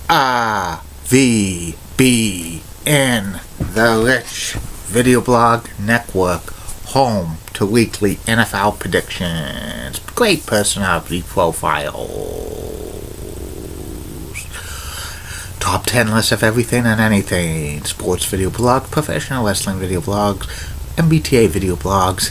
RVBN, the Rich Video Blog Network, home to weekly NFL predictions, great personality profiles, top 10 lists of everything and anything, sports video blogs, professional wrestling video blogs, MBTA video blogs,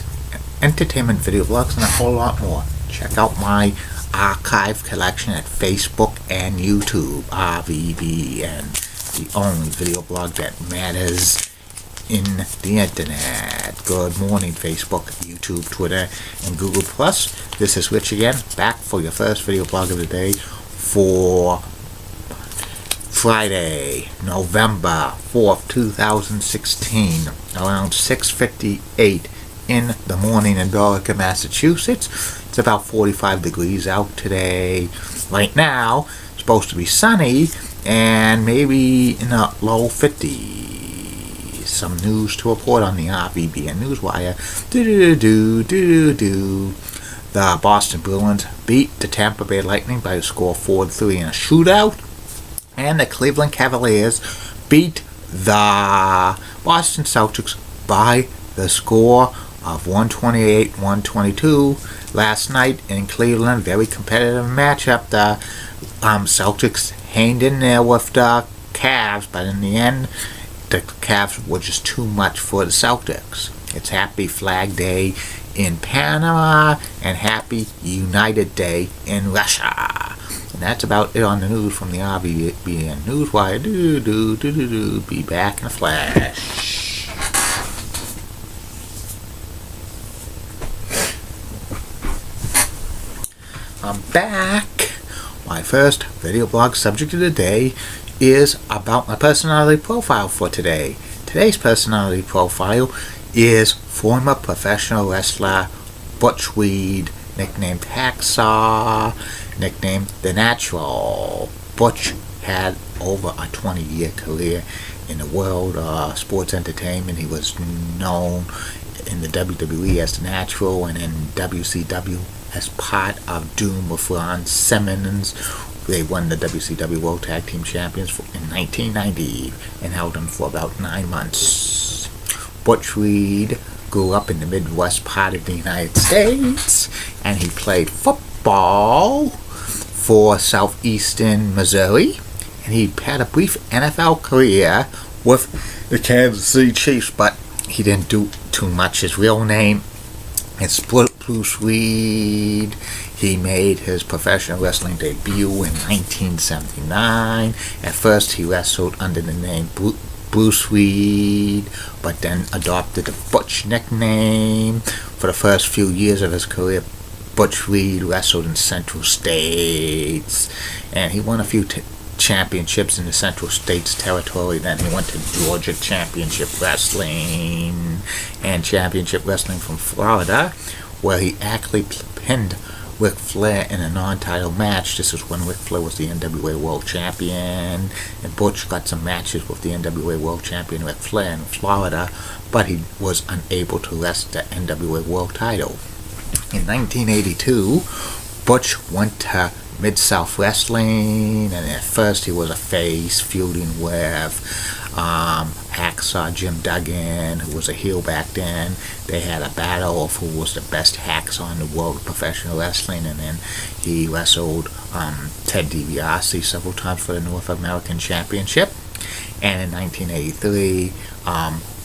entertainment video blogs, and a whole lot more. Check out my archive collection at Facebook and YouTube. RVBN, the only video blog that matters in the internet. Good morning, Facebook, YouTube, Twitter, and Google+. This is Rich again, back for your first video blog of the day for Friday, November 4th, 2016, around 6:58 in the morning in Billerica, Massachusetts. It's about 45 degrees out today. Right now, it's supposed to be sunny and maybe in the low 50s. Some news to report on the RVBN Newswire. The Boston Bruins beat the Tampa Bay Lightning by a score of 4-3 in a shootout. And the Cleveland Cavaliers beat the Boston Celtics by the score of 128-122 last night in Cleveland. Very competitive matchup. The Celtics hanged in there with the Cavs, but in the end, the Cavs were just too much for the Celtics. It's Happy Flag Day in Panama and Happy United Day in Russia. And that's about it on the news from the RVBN Newswire. Be back in a flash. I'm back. My first video blog subject of the day is about my personality profile for today. Today's personality profile is former professional wrestler Butch Weed, nicknamed Hacksaw, nicknamed The Natural. Butch had over a 20-year career in the world of sports entertainment. He was known in the WWE as The Natural and in WCW as part of Doom with Ron Simmons. They won the WCW World Tag Team Champions in 1990 and held them for about 9 months. Butch Reed grew up in the Midwest part of the United States, and he played football for Southeastern Missouri, and he had a brief NFL career with the Kansas City Chiefs, but he didn't do too much. His real name is Bruce Reed. He made his professional wrestling debut in 1979. At first, he wrestled under the name Bruce Reed, but then adopted the Butch nickname. For the first few years of his career, Butch Reed wrestled in Central States, and he won a few championships in the Central States territory. Then he went to Georgia Championship Wrestling and Championship Wrestling from Florida, where he actually pinned Ric Flair in a non-title match. This is when Ric Flair was the NWA World Champion, and Butch got some matches with the NWA World Champion Ric Flair in Florida, but he was unable to wrest the NWA World title. In 1982, Butch went to Mid-South Wrestling, and at first he was a face, feuding with Hacksaw Jim Duggan, who was a heel back then. They had a battle of who was the best hacksaw in the world of professional wrestling, and then he wrestled Ted DiBiase several times for the North American Championship. And in 1983,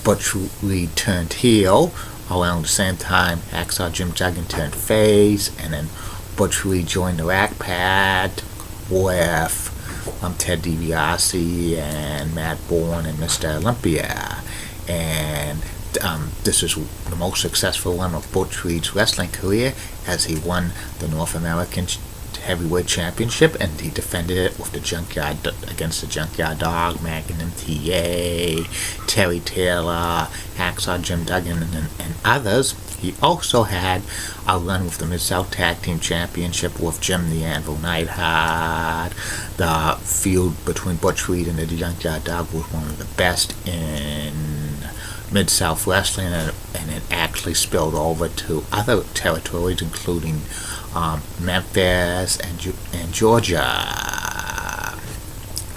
Butch Reed turned heel. Around the same time, Hacksaw Jim Duggan turned face, and then Butch Reed joined the Rack Pad with Ted DiBiase and Matt Bourne and Mr. Olympia. And this is the most successful one of Butch Reed's wrestling career, as he won the North American Heavyweight Championship, and he defended it with against the Junkyard Dog, Magnum TA, Terry Taylor, Hacksaw Jim Duggan, and others. He also had a run with the Mid-South Tag Team Championship with Jim the Anvil Neidhart. The feud between Butch Reed and the Junkyard Dog was one of the best in Mid-South Wrestling, and it actually spilled over to other territories, including Memphis and Georgia.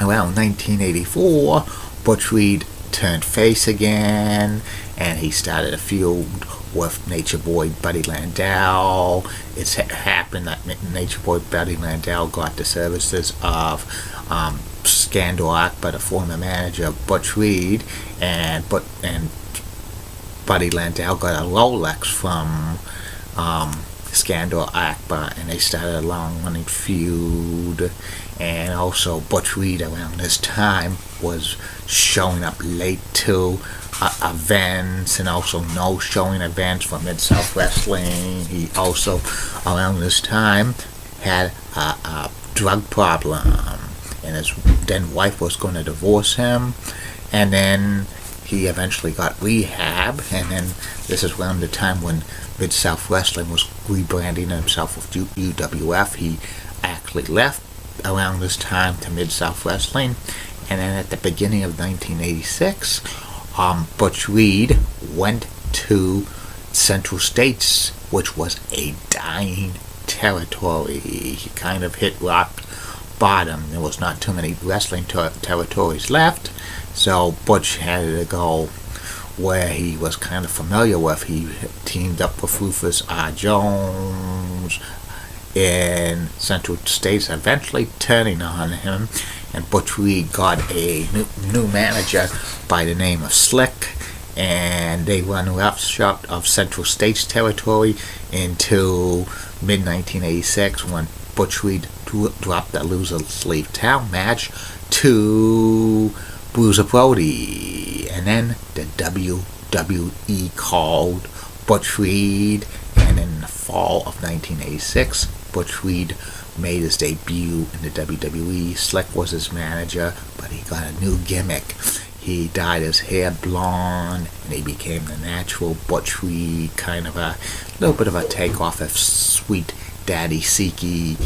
around 1984, Butch Reed turned face again, and he started a feud with Nature Boy Buddy Landau. It's happened that Nature Boy Buddy Landau got the services of Scandal Akbar, the former manager of Butch Reed, and Buddy Landau got a Rolex from Scandal Akbar, and they started a long-running feud. And also Butch Reed around this time was showing up late to events, and also no showing events for Mid-South Wrestling. He also around this time had a drug problem, and his then wife was going to divorce him, and then he eventually got rehab. And then this is around the time when Mid-South Wrestling was rebranding himself with UWF. He actually left around this time to Mid-South Wrestling, and then at the beginning of 1986, Butch Reed went to Central States, which was a dying territory. He kind of hit rock bottom. There was not too many wrestling territories left, so Butch had to go where he was kind of familiar with. He teamed up with Rufus R. Jones in Central States, eventually turning on him, and Butch Reed got a new manager by the name of Slick, and they run roughshod of Central States territory into mid-1986 when Butch Reed dropped the Loser Leave Town match to Bruiser Brody, and then the WWE called Butch Reed, and in the fall of 1986, Butch Reed made his debut in the WWE. Slick was his manager, but he got a new gimmick. He dyed his hair blonde, and he became the natural Butch Reed, kind of a little bit of a takeoff of Sweet Daddy Siki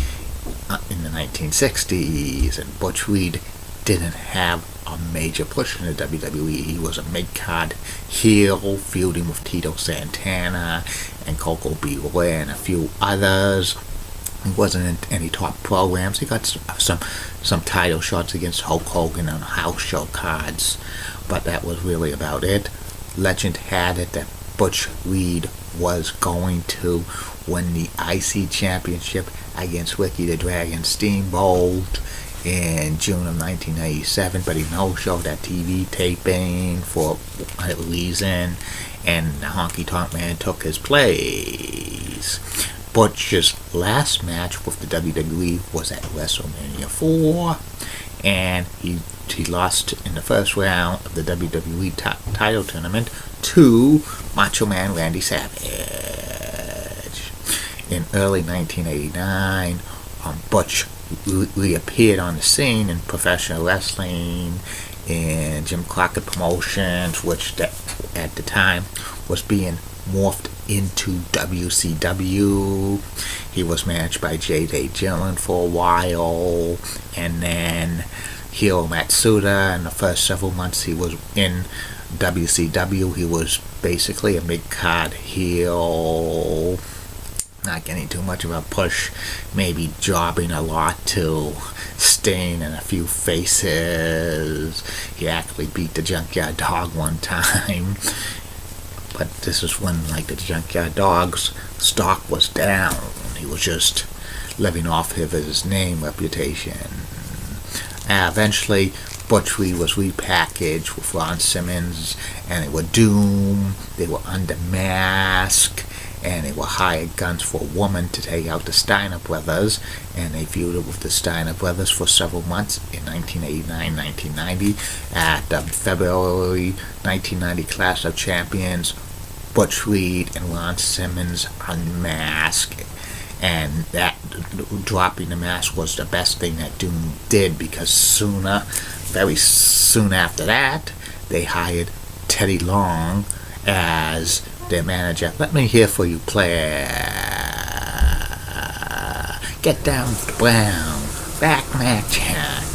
in the 1960s. And Butch Reed didn't have a major push in the WWE. He was a mid-card heel, feuding with Tito Santana and Coco Beware and a few others. He wasn't in any top programs. He got some title shots against Hulk Hogan on house show cards, but that was really about it. Legend had it that Butch Reed was going to win the IC Championship against Ricky the Dragon Steamboat in June of 1997, but he no-showed that TV taping for a reason, and the Honky Tonk Man took his place. Butch's last match with the WWE was at WrestleMania 4, and he lost in the first round of the WWE title tournament to Macho Man Randy Savage. In early 1989, Butch reappeared on the scene in professional wrestling in Jim Crockett Promotions, which at the time was being morphed into WCW. He was managed by J.J. Dillon for a while, and then Hiro Matsuda. In the first several months he was in WCW, he was basically a mid-card heel, not getting too much of a push, maybe jobbing a lot to Sting and a few faces. He actually beat the Junkyard Dog one time, but this is when like the Junkyard Dog's stock was down. He was just living off of his name reputation. Eventually Butch Reed was repackaged with Ron Simmons, and they were Doom, they were Under Mask, and they were hired guns for a woman to take out the Steiner brothers, and they feuded with the Steiner brothers for several months in 1989-1990. At the February 1990 Clash of Champions, Butch Reed and Ron Simmons unmasked, and that dropping the mask was the best thing that Doom did, because very soon after that, they hired Teddy Long as their manager. Let me hear for you, player. Get down with the Brown, back Mac Jack.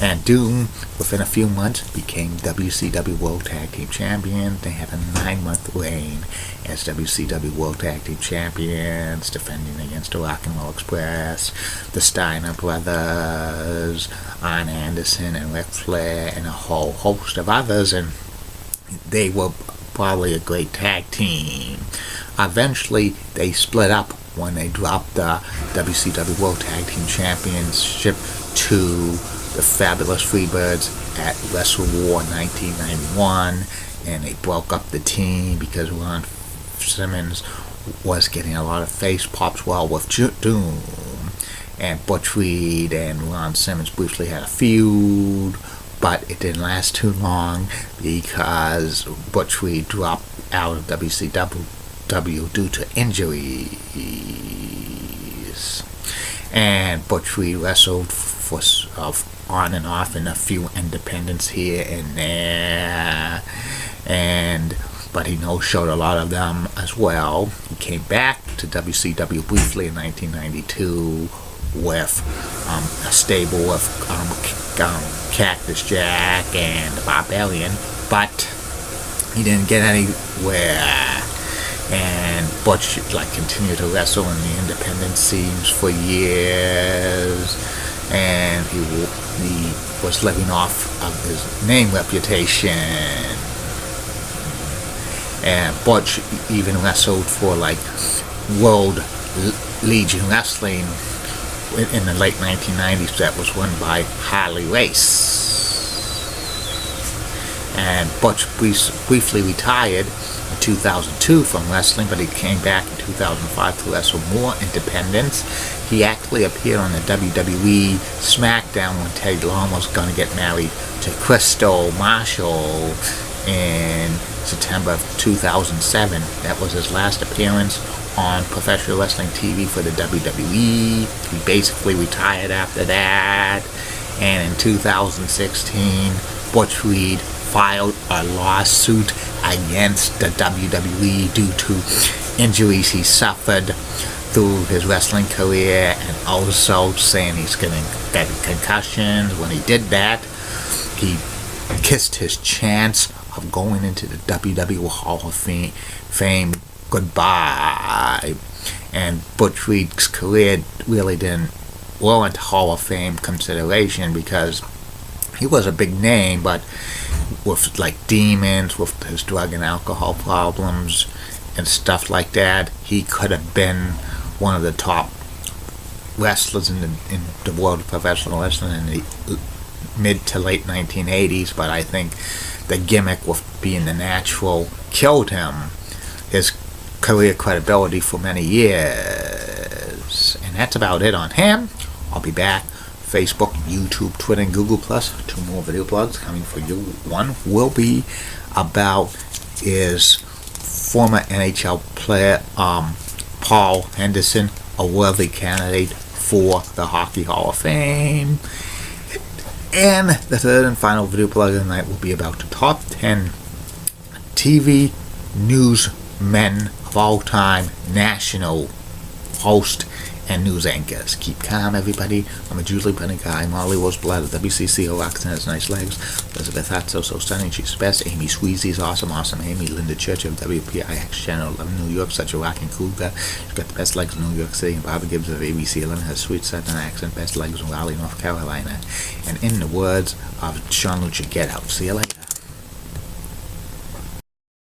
And Doom, within a few months, became WCW World Tag Team Champions. They had a 9-month reign as WCW World Tag Team Champions, defending against the Rock and Roll Express, the Steiner Brothers, Arn Anderson and Ric Flair, and a whole host of others, and they were probably a great tag team. Eventually, they split up when they dropped the WCW World Tag Team Championship to the Fabulous Freebirds at Wrestle War 1991, and they broke up the team because Ron Simmons was getting a lot of face pops while with Doom, and Butch Reed and Ron Simmons briefly had a feud, but it didn't last too long because Butch Reed dropped out of WCW due to injuries, and Butch Reed wrestled for on and off in a few independents here and there, but he no-showed a lot of them as well. He came back to WCW briefly in 1992 with a stable of Cactus Jack and the Barbarian, but he didn't get anywhere. And Butch continued to wrestle in the independent scenes for years, and he was living off of his name reputation. And Butch even wrestled for World Legion Wrestling in the late 1990s that was run by Harley Race. And Butch briefly retired in 2002 from wrestling, but he came back in 2005 to wrestle more independents. He actually appeared on the WWE SmackDown when Teddy Long was going to get married to Crystal Marshall in September of 2007. That was his last appearance on professional wrestling TV for the WWE. He basically retired after that, and in 2016, Butch Reed filed a lawsuit against the WWE due to injuries he suffered through his wrestling career, and also saying he's getting concussions. When he did that, he kissed his chance of going into the WWE Hall of Fame goodbye. And Butch Reed's career really didn't warrant Hall of Fame consideration because he was a big name, but with demons, with his drug and alcohol problems and stuff like that, he could have been one of the top wrestlers in the world of professional wrestling in the mid to late 1980s, but I think the gimmick with being the natural killed him, his career credibility for many years. And that's about it on him. I'll be back. Facebook, YouTube, Twitter, and Google+. 2 more video blogs coming for you. One will be about is former NHL player Paul Henderson a worthy candidate for the Hockey Hall of Fame. And the third and final video blog of the night will be about the top 10 TV newsmen of all time, national host and news anchors. Keep calm, everybody. I'm a Julie Penny guy. Molly was blood. WCCO rocks and has nice legs. Elizabeth Hatso, so stunning, she's the best. Amy Sweezy's awesome. Amy. Linda Church of WPIX Channel 11, New York, such a rocking cool guy. She's got the best legs in New York City. And Barbara Gibbs of ABC 11 has sweet southern accent, best legs in Raleigh, North Carolina. And in the words of Sean Lucha, get out. See you later.